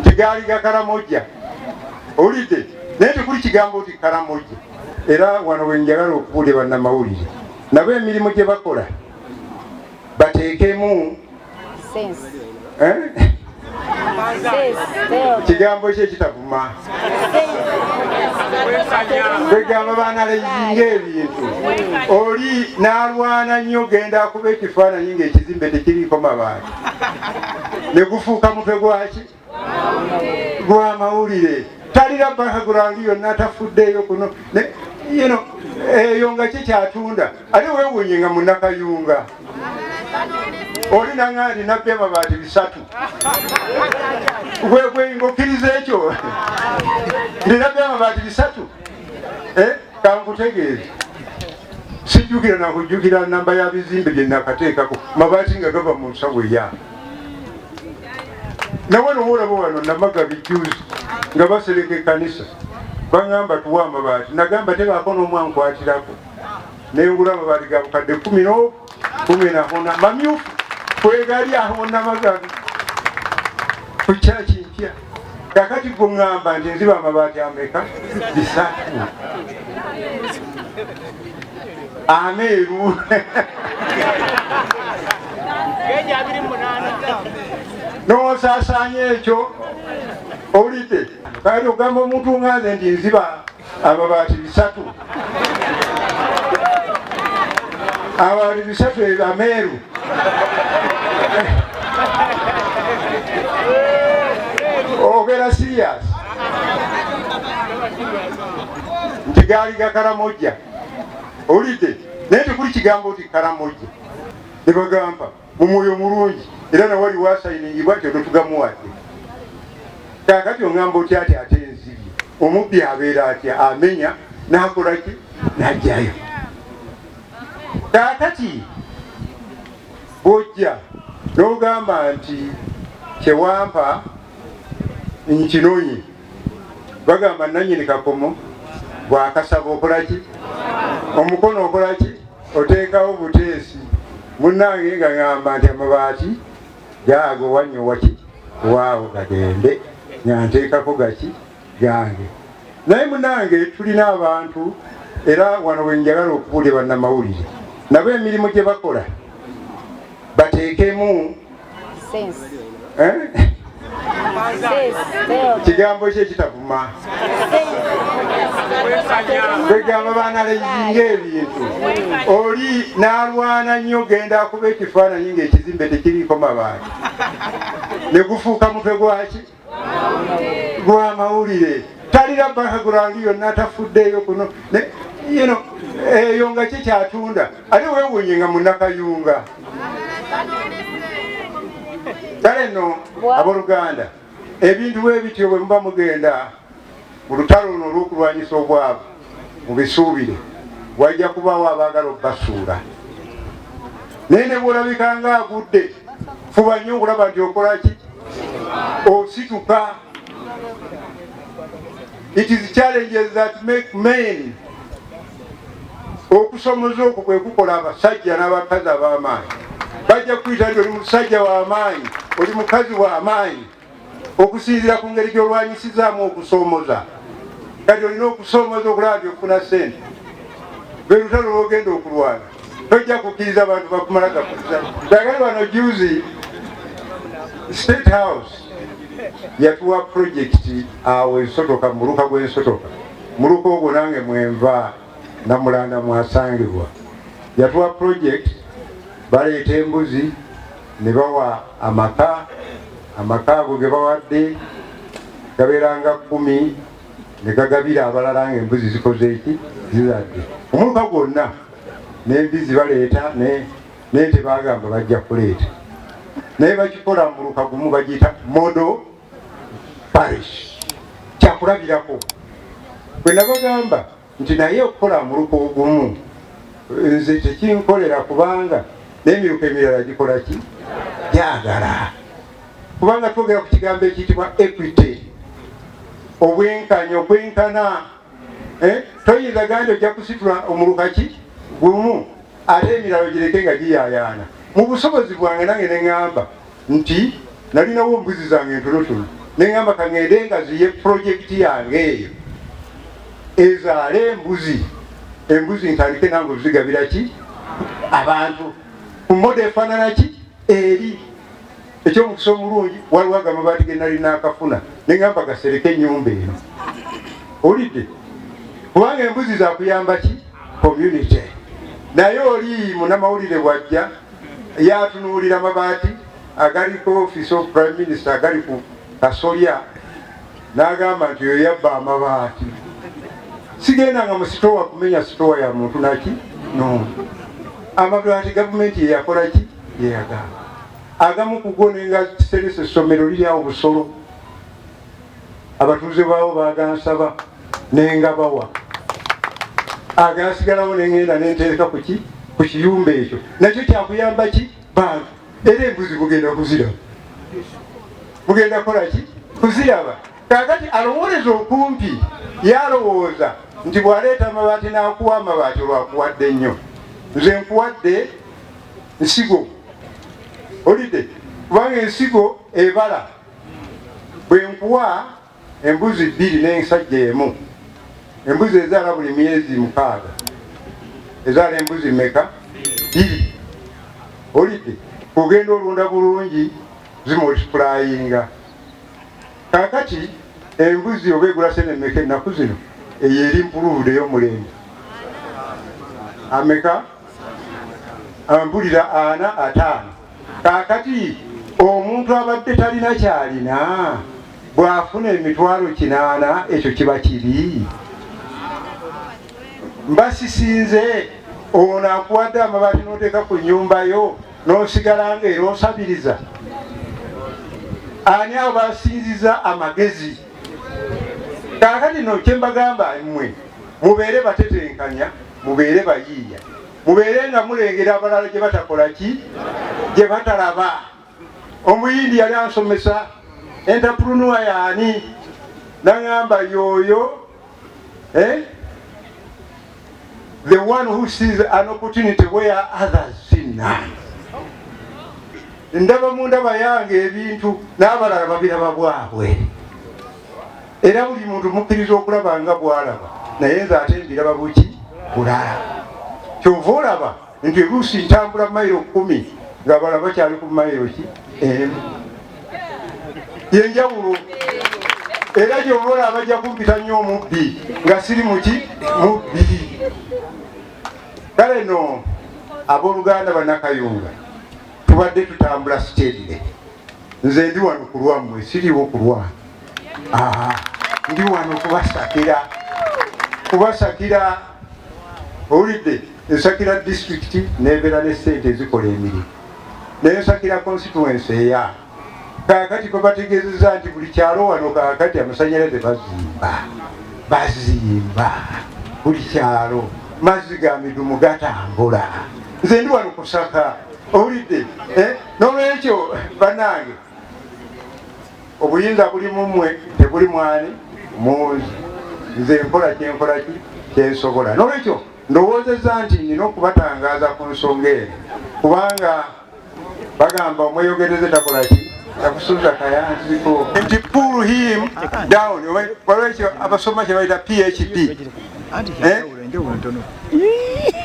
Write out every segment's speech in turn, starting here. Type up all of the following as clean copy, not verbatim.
nti gaali gakaramojja. Owulidde? Naye tekuli kigambo nti karamojja. Era wano we njagala okubuulira bannamawulire nabo emirimu gye bakola bateekemu kigambo kye kitavuma kwegamba banalayizinga ebintu oli n'alwana nnyo genda akuba ekifaananyi ng'ekizimbe tekiriiko mabaati ne gufuuka mutwe gwaki gw'amawulire talira background yonna tafuddeyo kuno eyo nga kikyatunda ate weewunye nga munnakayunga oli nanga nti nabbi amabaati 3 gwe ng'okkiriza ekyo nti nabbi amabaati 3 kankutegeeze sijjukira nakujjukira namba ya bizimbe bye nakateekako mabaati nga gava mu nsawo eyange nawe nowoolaba wano namaga bijjuzi nga basereka ekkanisa baŋŋamba tuwa amabaati nagamba tebaako n'omwankwatirako nengula amabaati ga bukadde 10 mamyufu kwegali aho namagabi ku kyaki mpya kakati gweŋŋamba nti nziba amabaati ameka 3 ameeru n'osaasaanya ekyo owulidde kati ogamba omuntu ŋŋanze nti nziba amabaati 3 amabaati 3 ameeru obeera serious nti gaali gakaramojja. Owulidde? Naye tekuli kigambo nti karamojja. Ne bagamba mu mwoyo mulungi era nawali wasayiningibwa nti totugamuwadde. Kaakati oŋŋamba oti ati ate enzibye omubbi abeera atya amenya n'akolaki n'ajjayo. Kaakati bw'ojja n'ogamba nti kyewampa nkinonye bagamba nannyini kakomo bw'akasaba okolaki omukono okolaki oteekawo buteesi munnange nga ŋŋamba nti amabaati gaago wanyowaki waawo gagende nga nteekako gaki gange. Naye munnange tulina abantu era wano we njagala okubuulira bannamawulire nabo emirimu gye bakola bateekemu kigambo kye kitavuma kwegamba banalayizinga ebintu oli n'alwana nnyo genda akuba ekifaananyi ng'ekizimbe tekiriiko mabaati ne gufuuka mutwe gwaki gw'amawulire talira background yonna tafuddeyo kuno eyo nga kikyatunda ate weewunye nga munnakayunga. Kale nno abooluganda ebintu bwe bityo bwe muba mugenda mu lutalo luno olw'okulwanyisa obwavu mubisuubire wajja kubaawo abaagala obbasuula naye ne bw'olabika nga agudde fuba nnyo okulaba nti okolaki osituka. It is challenges that make men. Okusomoza okwo kwe kukola abasajja n'abakazi ab'amaanyi. Bajja kuyita nti oli musajja w'amaanyi oli mukazi w'amaanyi okusinzira ku ngeri gy'olwanyisizaamu okusomoza. Kati olina okusomoza okulaba nti ofuna ssente lwe lutalo lw'ogenda okulwana tojja kukkiriza abantu bakumala gakuliza. Bagali bano juzi State House yatuwa projekiti awo ensotoka muluka gw'ensotoka muluka ogwo nange mwenva Namulanda mwasangibwa yatuwa projekiti baleeta embuzi ne bawa amaka ago ge bawadde gabeeranga 10 ne gagabira abalala ng'embuzi zikoze eki zizadde omuluka gwonna n'embizi baleeta naye tebagamba bajja kuleeta naye bakikola muluka gumu bagiyita model parish kyakulabirako bwe nabagamba nti naye okukola muluka ogumu nze tekinkolera kubanga n'emiruka emirala gikola ki gyagala kubanga twogera ku kigambo ekiyitibwa equity okwenkana toyinza gandi ojja kusitula omuluka ki gumu ate emirala gireke nga giyayaana. Mu busobozi bwange nange ne ŋŋamba nti nalinawo mbuzi zange entonotono neŋŋamba kaŋŋende nga ziye pulojekiti yange eyo ezaale embuzi ntandike nange ozigabira ki abantu ku moda efaanana ki eri ekyomukisa omulungi. Waliwo agamabaati ge nali nakafuna neŋŋamba gasereke ennyumba eno, olidde, kubanga embuzi zakuyamba ki community. Naye oli munnamawulire bwajja yatunuulira mabaati agaliko ofiisi of prime minister agali ku kasolya n'agamba nti oyo yabba amabaati. Sigendanga mu sitowa kumenya sitowa ya muntu naki no. Amabaati gavumenti yeyakola ki yeyagamba. Agamu kugo nenga kiserese essomero liryawo busolo, abatuuze baawo bagansaba nenga bawa, agasigalawo nengenda nenteeka ku kiyumba ekyo, nakyo kyakuyamba ki bantu. Era embuzi mugenda kuziraba, mugenda kola ki kuziraba. Kakati alowooleza okumpi yalowooza nti bw'aleeta amabaati n'akuwa amabaati olwakuwadde nnyo. Nze nkuwadde nsigo, olidde, kubanga ensigo ebala. Bwe nkuwa embuzi 2 n'ensajja emu, embuzi ezaala buli myezi 6, ezaala embuzi meka 2. Olidde, kugenda olunda bulungi zimultiplyinga. Kakati embuzi oba egula sene meka ennaku zino eyo eri mpuluvud ey'omulembe ameka ambulira 4 5. Kakati omuntu abadde talina kyalina bw'afuna emitwalo 8 ekyo kiba kibi. Mbasisinze ono akuwadde amabaati n'oteeka ku nnyumba yo n'osigala nga era osabiriza. Ani abo basinziza amagezi? Kakati no kye mbagamba mmwe mubeere batetenkanya, mubeere bayiiya, mubeere nga mulengera abalala gye batakola ki, gye batalaba. Omuyindi yali ansomesa entrepreneur yaani, n'angamba yoyo the one who sees an opportunity where others see none. Ndaba mu ndaba yange ebintu n'abalala babiraba bwabwe, era buli muntu mukkiriza okulaba nga bw'alaba, naye nze ate mbiraba buki bulala. Kyova olaba nti oluusi ntambula mayiro 10 ng'abalala bakyali ku mayiro ki emu. Yenjawulo. Era gy'oba olaba bajja kumpita nnyo omubbi nga siri muki mubbi. Kale no abooluganda bannakayunga tubadde tutambula siterire. Nze ndi wano ku lwammwe, siriwo ku lwange. Ndi wano kubasakira. Owulidde, nsakira disitulikiti nebeera ne ssente ezikola emirimu, naye nsakira constituency eya. Kakati babategezeza nti buli kyalo wano kakati amasanyalaze bazimba buli kyalo, mazzi ga midumu gatambula. Nze ndi wano kusaka, owulidde. N'olwekyo bannange, obuyinza buli mumwe, tebuli mwani muzi. Nze nkola kyenkola ki kyensobola. N'olwekyo ndowoozezza nti nina okubatangaza ku nsonga eno, kubanga bagamba omweyogereze takola ki takusuuza kayanziko, nti pull him down. Olwekyo abasoma kye bayita PhD.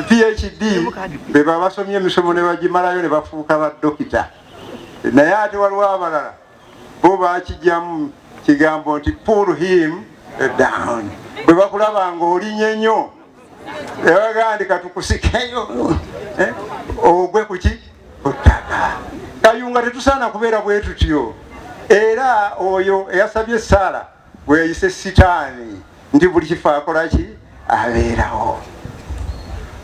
PhD be baba basomye emisomo ne bagimalayo ne bafuuka baddokita, naye ate waliwo abalala bo bakijjamu kigambo nti pull him down. Bwe bakulaba nga olinye nnyo ebaga katukusikeyo ogwe kuki kuttaka. Kayunga tetusaana kubeera bwe tutyo. Era oyo eyasabye Saala bwe yayise sitaani nti buli kifo akola ki abeerawo.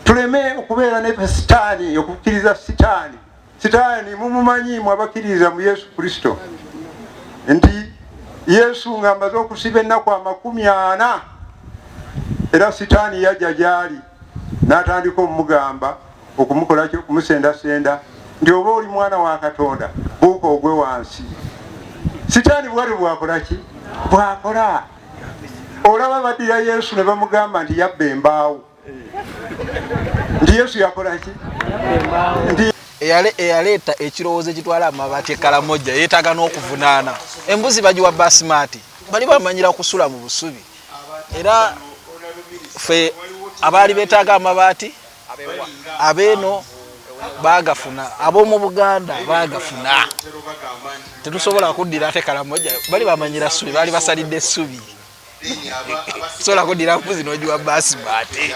Tuleme okubeera ne sitaani, okukkiriza sitaani. Sitaani mumumanyiimu abakkiriza mu Yesu Kristo nti Yesu ng'amaze okusiba ennaku 40, era sitaani yajja gy'ali n'atandika omugamba okumukola ki, okumusendasenda nti oba oli mwana wa Katonda buuka ogwe wansi. Sitaani bwali bwakola ki bwakola. Olaba baddira Yesu ne bamugamba nti yabba embaawo, nti Yesu yakola ki nti eyaleeta ekirowoozo ekitwala amabaati ekalamoja yeetaaga n'okuvunaana. Embuzi bagiwa basimaati, bali bamanyira kusula mu busubi. Era ffe abaali beetaaga amabaati abeeno baagafuna, ab'omu Buganda baagafuna. Tetusobola kuddira ate kalamoja, bali bamanyira ssubi, baali basalidde essubi. Sobola kuddira mbuzi n'ogiwa basimaati.